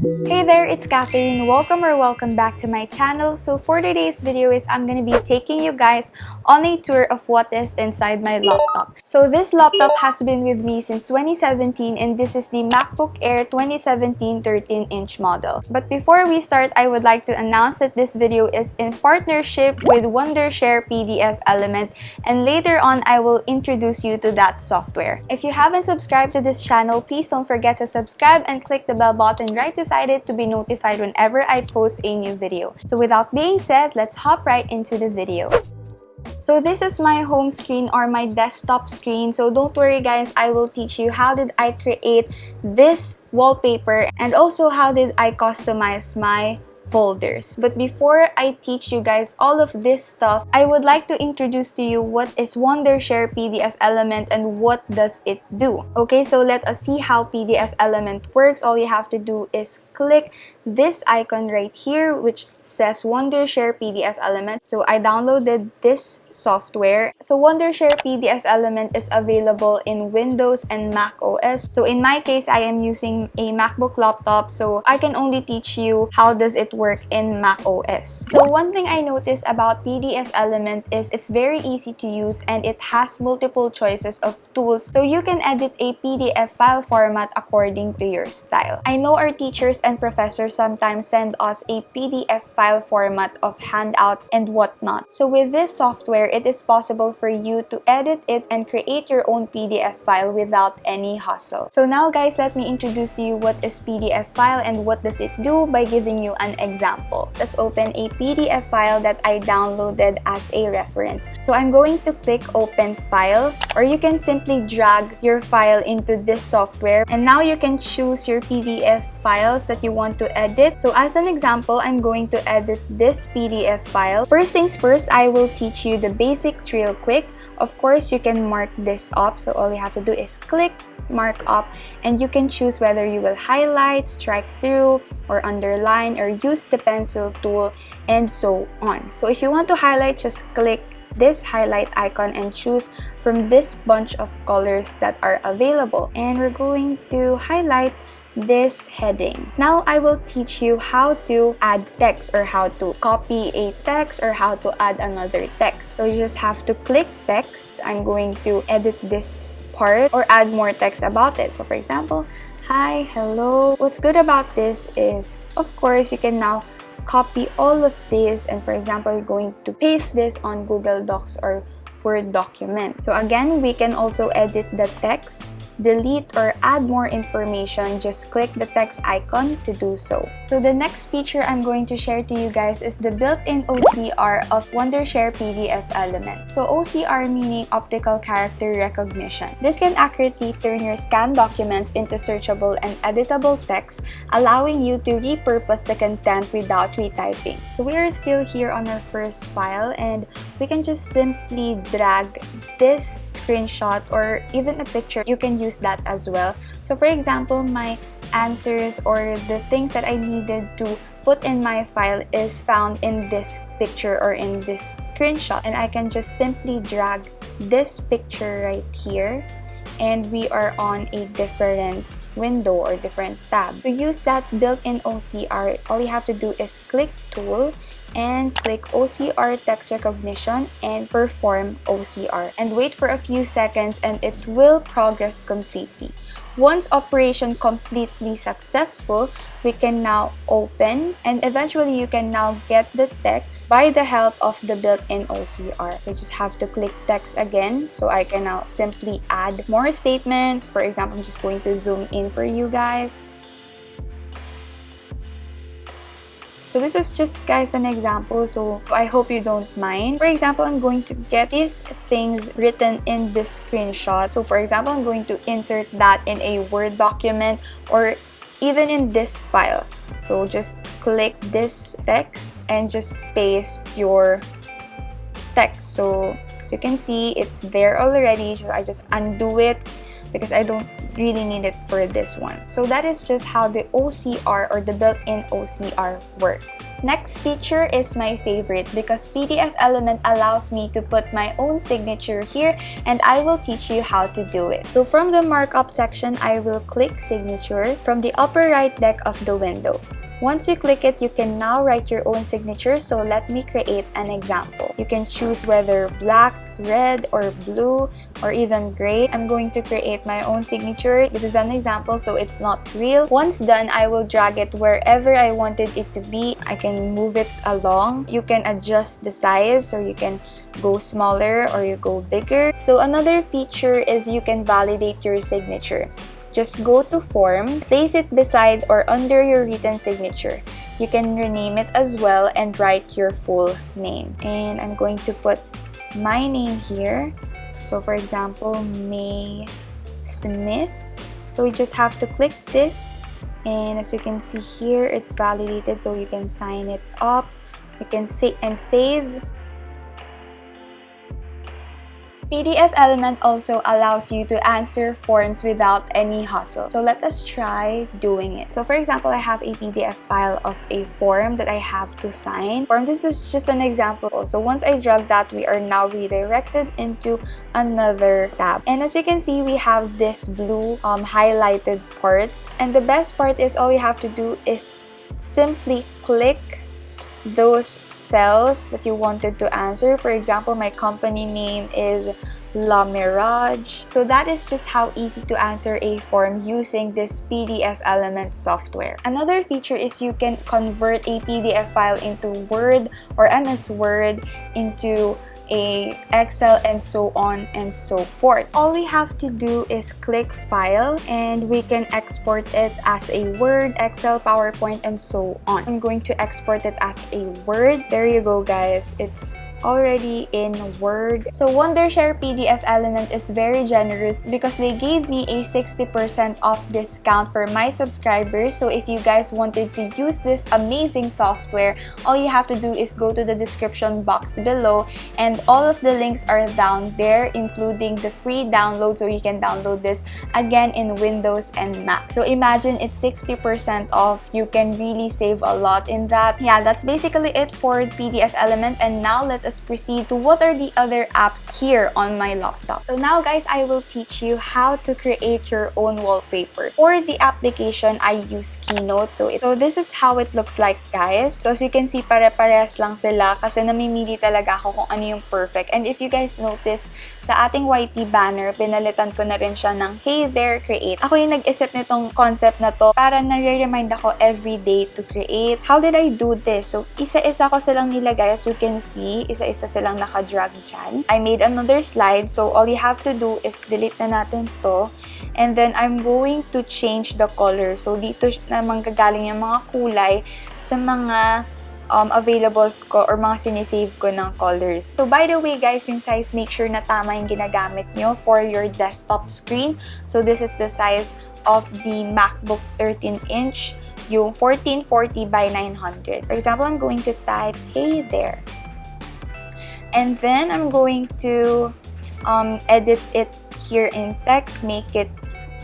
Hey there, it's Catherine. Welcome back to my channel. So for today's video I'm going to be taking you guys on a tour of what is inside my laptop. So this laptop has been with me since 2017 and this is the MacBook Air 2017 13-inch model. But before we start, I would like to announce that this video is in partnership with Wondershare PDF Element, and later on I will introduce you to that software. If you haven't subscribed to this channel, please don't forget to subscribe and click the bell button right beside it to be notified whenever I post a new video. So without being said, let's hop right into the video. So this is my home screen or my desktop screen. So don't worry guys, I will teach you how did I create this wallpaper and also how did I customize my folders. But before I teach you guys all of this stuff, I would like to introduce to you what is Wondershare PDF Element and what does it do. Okay, so let us see how PDF Element works. All you have to do is click this icon right here which says Wondershare PDF Element. So I downloaded this software. So Wondershare PDF Element is available in Windows and Mac OS. So in my case, I am using a MacBook laptop, so I can only teach you how does it work in Mac OS. So one thing I noticed about PDF Element is it's very easy to use and it has multiple choices of tools, so you can edit a PDF file format according to your style. I know our teachers and professors sometimes send us a PDF file format of handouts and whatnot. So with this software, it is possible for you to edit it and create your own PDF file without any hassle. So now guys, let me introduce you what is PDF file and what does it do by giving you an example. Let's open a PDF file that I downloaded as a reference. So I'm going to click open file, or you can simply drag your file into this software and now you can choose your PDF files that you want to edit. So as an example, I'm going to edit this PDF file. First things first, I will teach you the basics real quick. Of course, you can mark this up. So all you have to do is click mark up and you can choose whether you will highlight, strike through, or underline, or use the pencil tool, and so on. So if you want to highlight, just click this highlight icon and choose from this bunch of colors that are available. And we're going to highlight this heading. Now I will teach you how to add text or how to copy a text or how to add another text. So you just have to click text. I'm going to edit this part or add more text about it. So for example, hi, hello. What's good about this is, of course, you can now copy all of this and for example, you're going to paste this on Google Docs or Word document. So again, we can also edit the text, delete or add more information. Just click the text icon to do so. So the next feature I'm going to share to you guys is the built-in OCR of Wondershare PDF Element. So OCR meaning optical character recognition. This can accurately turn your scanned documents into searchable and editable text, allowing you to repurpose the content without retyping. So we are still here on our first file and we can just simply drag this screenshot or even a picture. You can use that as well. So for example, my answers or the things that I needed to put in my file is found in this picture or in this screenshot, and I can just simply drag this picture right here and we are on a different window or different tab. To use that built-in OCR, all you have to do is click tool and click OCR text recognition and perform OCR and wait for a few seconds and it will progress completely. Once operation completely successful, we can now open and eventually you can now get the text by the help of the built-in OCR. So you just have to click text again. So I can now simply add more statements. For example, I'm just going to zoom in for you guys. So this is just guys an example, so I hope you don't mind. For example, I'm going to get these things written in this screenshot. So for example, I'm going to insert that in a Word document or even in this file. So just click this text and just paste your text. So as you can see, it's there already. So I just undo it. because I don't really need it for this one. So that is just how the OCR or the built-in OCR works. Next feature is my favorite because PDF Element allows me to put my own signature here, and I will teach you how to do it. So from the markup section, I will click signature from the upper right deck of the window. Once you click it, you can now write your own signature, so let me create an example. You can choose whether black, red, or blue, or even gray. I'm going to create my own signature. This is an example, so it's not real. Once done, I will drag it wherever I wanted it to be. I can move it along. You can adjust the size, or you can go smaller or you go bigger. So another feature is you can validate your signature. Just go to Form, place it beside or under your written signature. You can rename it as well and write your full name. And I'm going to put my name here. So for example, May Smith. So we just have to click this, and as you can see here, it's validated, so you can sign it up. You can say and save. PDF Element also allows you to answer forms without any hassle. So let us try doing it. So for example, I have a PDF file of a form that I have to sign. This is just an example. So once I drag that, we are now redirected into another tab. And as you can see, we have this blue highlighted parts. And the best part is all you have to do is simply click those cells that you wanted to answer. For example, my company name is 𝓕𝓲𝓲. So that is just how easy to answer a form using this PDF Element software. Another feature is you can convert a PDF file into Word or MS Word into a Excel, and so on and so forth. All we have to do is click File, and we can export it as a Word, Excel, PowerPoint, and so on. I'm going to export it as a Word. There you go, guys. It's already in Word. So Wondershare PDF Element is very generous because they gave me a 60% off discount for my subscribers. So if you guys wanted to use this amazing software, all you have to do is go to the description box below, and all of the links are down there, including the free download, so you can download this again in Windows and Mac. So imagine it's 60% off. You can really save a lot in that. Yeah, that's basically it for PDF Element, and now let us proceed to what are the other apps here on my laptop. So now guys, I will teach you how to create your own wallpaper. For the application, I use Keynote. So this is how it looks like, guys. So as you can see, pare-parehas lang sila kasi namimili talaga ako kung ano yung perfect. And if you guys notice, sa ating YT banner, pinalitan ko na rin siya ng Hey There, Create. Ako yung nag-isip nitong concept na to para nare-remind ako every day to create. How did I do this? So isa-isa ko silang nilagay. As you can see, isa silang nakadrag dyan. I made another slide, so all you have to do is delete na natin to, and then I'm going to change the color. So dito naman gagaling yung mga kulay sa mga availables ko or mga sinisave ko ng colors. So by the way guys, yung size, make sure na tama yung ginagamit nyo for your desktop screen. So this is the size of the MacBook 13-inch, yung 1440 by 900. For example, I'm going to type Hey There. And then I'm going to edit it here in text, make it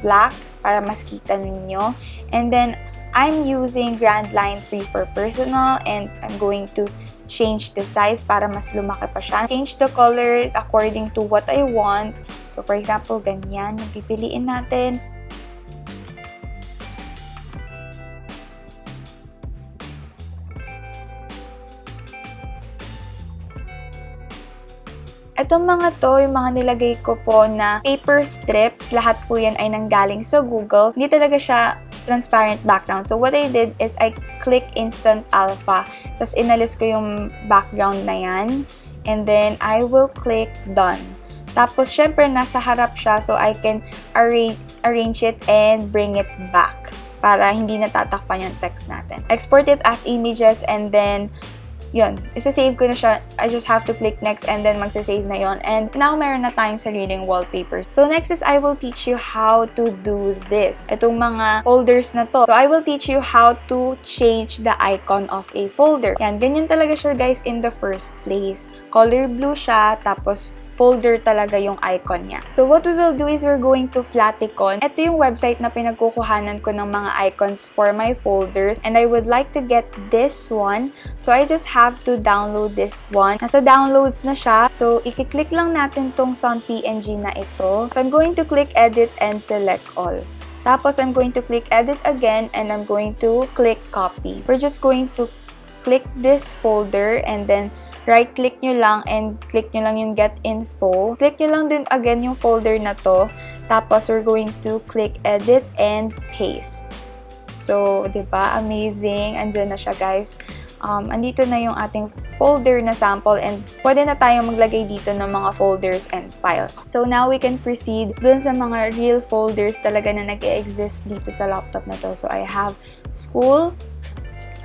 black para mas kita ninyo. And then I'm using Grand Line 3 for personal, and I'm going to change the size para mas lumaki pa siya. Change the color according to what I want. So for example, ganyan yung pipiliin natin. Itong mga to, yung mga nilagay ko po na paper strips, lahat po yan ay nanggaling sa Google. Hindi talaga siya transparent background. So what I did is I click Instant Alpha, tapos inalis ko yung background na yan. And then I will click Done. Tapos syempre nasa harap siya, so I can arrange it and bring it back para hindi natatakpan yung text natin. Export it as images, and then yun, isa-save ko na siya. I just have to click next and then magsa-save na yon. And now, meron na tayong sariling wallpaper. So, next is I will teach you how to do this. Itong mga folders na to. So, I will teach you how to change the icon of a folder. Yan, ganyan talaga siya guys in the first place. Color blue siya, tapos folder talaga yung icon niya. So what we will do is we're going to 𝓕𝓼𝓻. Ito yung website na pinagkukuhanan ko ng mga icons for my folders, and I would like to get this one. So I just have to download this one. Nasa downloads na siya. So i-click lang natin tong sound PNG na ito. So I'm going to click edit and select all. Tapos I'm going to click edit again and I'm going to click copy. We're just going to click this folder and then right-click nyo lang and click nyo lang yung get info. Click nyo lang din again yung folder na to. Tapos we're going to click edit and paste. So, diba? Amazing. Andyan na siya, guys. Andito na yung ating folder na sample and pwede na tayong maglagay dito ng mga folders and files. So now we can proceed dun sa mga real folders talaga na nag-exist dito sa laptop na to. So I have school,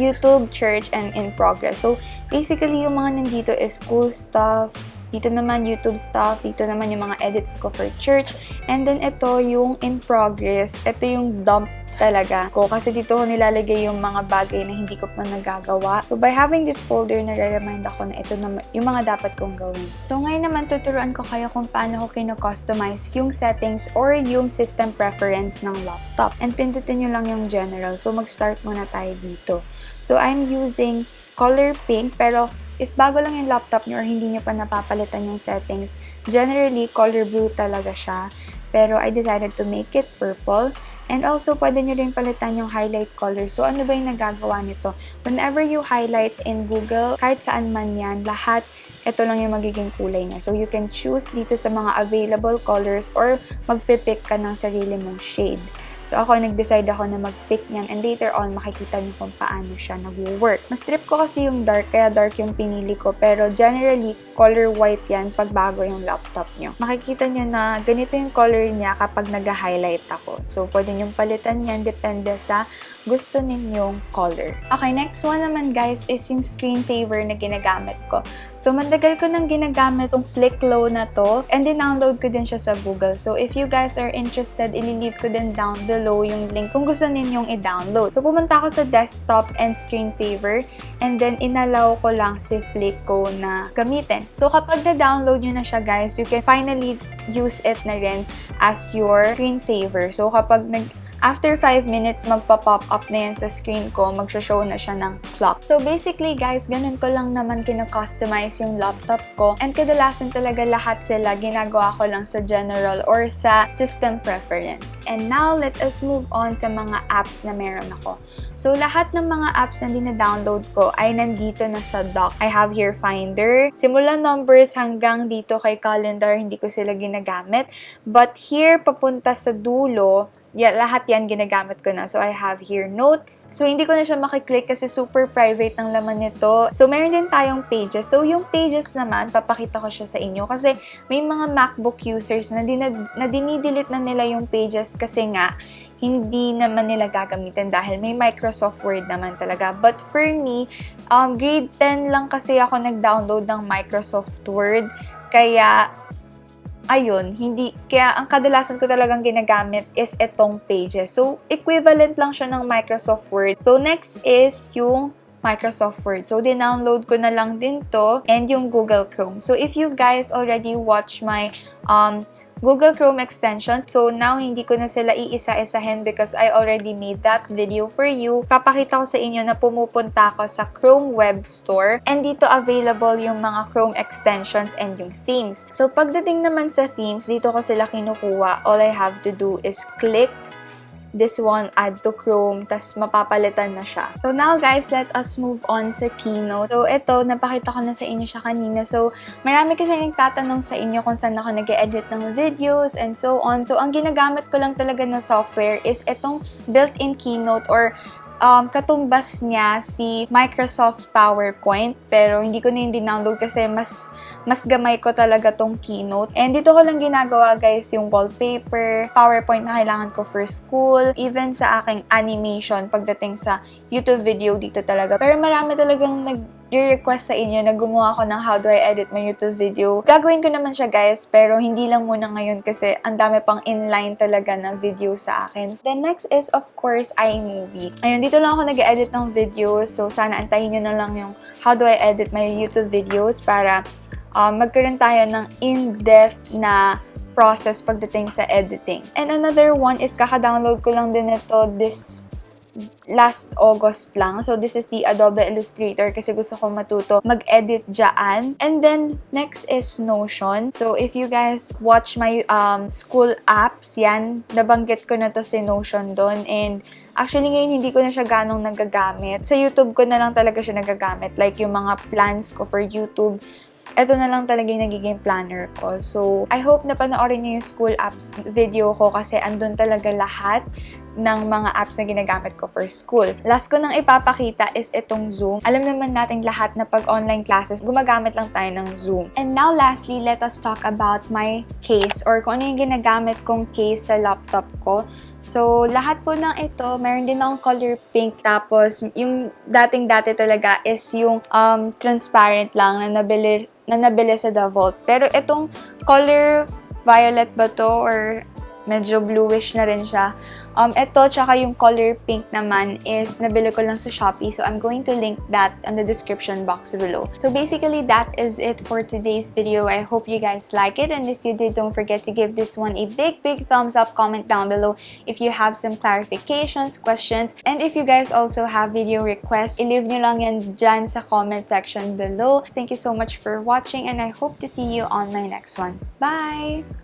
YouTube, church, and in progress. So basically yung mga nandito is school stuff, dito naman YouTube stuff, dito naman yung mga edits ko for church, and then ito yung in progress, ito yung dump talaga ko kasi dito ko nilalagay yung mga bagay na hindi ko pa nagagawa. So by having this folder, nare-remind ako na ito na yung mga dapat kong gawin. So ngayon naman tuturuan ko kayo kung paano ko kino-customize yung settings or yung system preference ng laptop. And pindutin nyo lang yung general. So mag-start muna tayo dito. So I'm using color pink, pero if bago lang yung laptop nyo or hindi nyo pa napapalitan yung settings, generally color blue talaga siya. Pero I decided to make it purple. And also, pwede nyo rin palitan yung highlight color. So, ano ba yung nagagawa nito? Whenever you highlight in Google, kahit saan man yan, lahat, ito lang yung magiging kulay niya. So, you can choose dito sa mga available colors or magpipick ka ng sarili mong shade. So, ako, nag-decide ako na mag-pick niyan and later on, makikita niyo kung paano siya nag-work. Mas trip ko kasi yung dark, kaya dark yung pinili ko. Pero generally, color white yan pag bago yung laptop niyo. Makikita niyo na ganito yung color niya kapag nag-highlight ako. So, pwede niyong palitan yan depende sa gusto ninyong color. Okay, next one naman guys is yung screensaver na ginagamit ko. So, matagal ko nang ginagamit tong 𝓕𝓼𝓻 na to and din-download ko din siya sa Google. So, if you guys are interested, ililive ko din down below yung link kung gusto ninyong i-download. So, pumunta ako sa desktop and screensaver and then inalaw ko lang si 𝓕𝓼𝓻 na gamitin. So, kapag na-download nyo na siya guys, you can finally use it na rin as your screensaver. So, kapag after 5 minutes, magpa-pop up na yan sa screen ko, magsha-show na siya ng clock. So basically guys, ganun ko lang naman kino-customize yung laptop ko. And kadalasan talaga lahat sila ginagawa ko lang sa general or sa system preference. And now, let us move on sa mga apps na meron ako. So lahat ng mga apps na dina-download ko ay nandito na sa dock. I have here Finder. Simula numbers hanggang dito kay calendar, hindi ko sila ginagamit. But here, papunta sa dulo, lahat yan ginagamit ko na. So, I have here notes. So, hindi ko na siya makiklik kasi super private ng laman nito. So, meron din tayong pages. So, yung pages naman, papakita ko siya sa inyo kasi may mga MacBook users na dinidelete na nila yung pages kasi nga, hindi naman nila gagamitin dahil may Microsoft Word naman talaga. But for me, grade 10 lang kasi ako nag-download ng Microsoft Word. Kaya, ayun, kaya ang kadalasan ko talagang ginagamit is itong pages. So, equivalent lang siya ng Microsoft Word. So, next is yung Microsoft Word. So, din-download ko na lang din to and yung Google Chrome. So, if you guys already watch my Google Chrome extension. So, now, hindi ko na sila iisa-isahin because I already made that video for you. Papakita ko sa inyo na pumupunta ako sa Chrome Web Store and dito available yung mga Chrome extensions and yung themes. So, pagdating naman sa themes, dito ko sila kinukuha. All I have to do is click this one, add to Chrome, tas mapapalitan na siya. So now guys, let us move on sa Keynote. So ito, napakita ko na sa inyo siya kanina. So marami kasi nagtatanong sa inyo kung saan ako nag-edit ng videos and so on. So ang ginagamit ko lang talaga na software is itong built-in Keynote or katumbas niya si Microsoft PowerPoint, pero hindi ko na yung download kasi mas gamay ko talaga tong Keynote. And dito ko lang ginagawa guys yung wallpaper, PowerPoint na kailangan ko for school, even sa aking animation pagdating sa YouTube video dito talaga. Pero marami talagang nag-request sa inyo na gumawa ako ng how do I edit my YouTube video. Gagawin ko naman siya guys, pero hindi lang muna ngayon kasi ang dami pang inline talaga na video sa akin. Then next is of course iMovie. Ayun, dito lang ako nag-edit ng videos. So sana antayin nyo na lang yung how do I edit my YouTube videos para magkaroon tayo ng in-depth na process pagdating sa editing. And another one is kaka-download ko lang din ito this last August lang. So, this is the Adobe Illustrator kasi gusto ko matuto mag-edit dyan. And then, next is Notion. So, if you guys watch my school apps, yan, nabanggit ko na to si Notion doon. And actually, ngayon, hindi ko na siya ganong nagagamit. Sa YouTube ko na lang talaga siya nagagamit. Like, yung mga plans ko for YouTube, ito na lang talaga yung nagiging planner ko. So, I hope na panoorin niyo yung school apps video ko kasi andun talaga lahat ng mga apps na ginagamit ko for school. Last ko nang ipapakita is itong Zoom. Alam naman natin lahat na pag online classes, gumagamit lang tayo ng Zoom. And now, lastly, let us talk about my case or kung ano yung ginagamit kong case sa laptop ko. So, lahat po ng ito, mayroon din akong color pink. Tapos, yung dating-dati talaga is yung transparent lang na nabili sa The Vault. Pero itong color violet ba to or medyo bluish na rin siya. Ito, tsaka yung color pink naman is nabili ko lang sa Shopee. So, I'm going to link that on the description box below. So, basically, that is it for today's video. I hope you guys like it. And if you did, don't forget to give this one a big thumbs up. Comment down below if you have some clarifications, questions. And if you guys also have video requests, i-leave nyo lang yan dyan sa comment section below. Thank you so much for watching and I hope to see you on my next one. Bye!